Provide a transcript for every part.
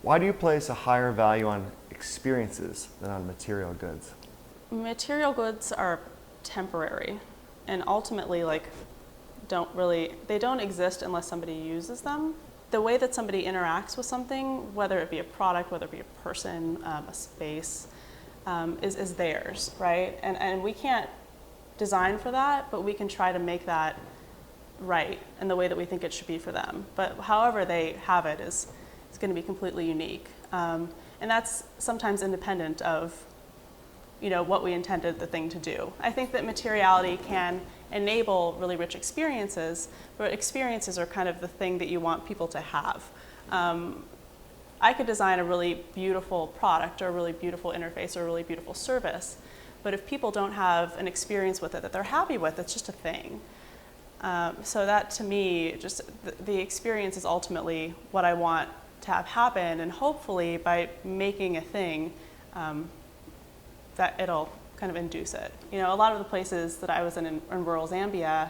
Why do you place a higher value on experiences than on material goods? Material goods are temporary and ultimately they don't exist unless somebody uses them. The way that somebody interacts with something, whether it be a product, whether it be a person, a space, is theirs, right? And we can't design for that, but we can try to make that right in the way that we think it should be for them. But however they have it is going to be completely unique. And that's sometimes independent of what we intended the thing to do. I think that materiality can enable really rich experiences, but experiences are kind of the thing that you want people to have. I could design a really beautiful product or a really beautiful interface or a really beautiful service, but if people don't have an experience with it that they're happy with, it's just a thing. So that to me, just the experience is ultimately what I want to have happen, and hopefully by making a thing, that it'll kind of induce it. A lot of the places that I was in rural Zambia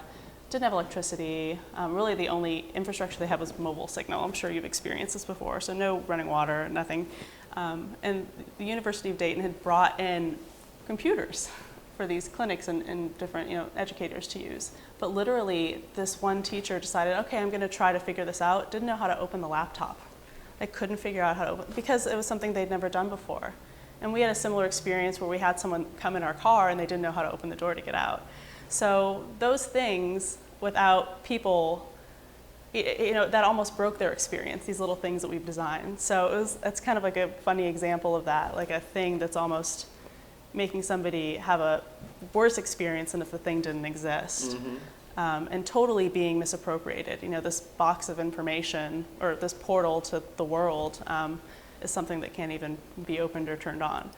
didn't have electricity. Really the only infrastructure they had was mobile signal. I'm sure you've experienced this before, so no running water, nothing. And the University of Dayton had brought in computers for these clinics and different educators to use. But literally this one teacher decided, okay, I'm gonna try to figure this out, didn't know how to open the laptop. They couldn't figure out how to open, because it was something they'd never done before. And we had a similar experience where we had someone come in our car and they didn't know how to open the door to get out. So those things, without people, that almost broke their experience, these little things that we've designed. So that's kind of like a funny example of that, like a thing that's almost making somebody have a worse experience than if the thing didn't exist. Mm-hmm. And totally being misappropriated. This box of information, or this portal to the world, is something that can't even be opened or turned on.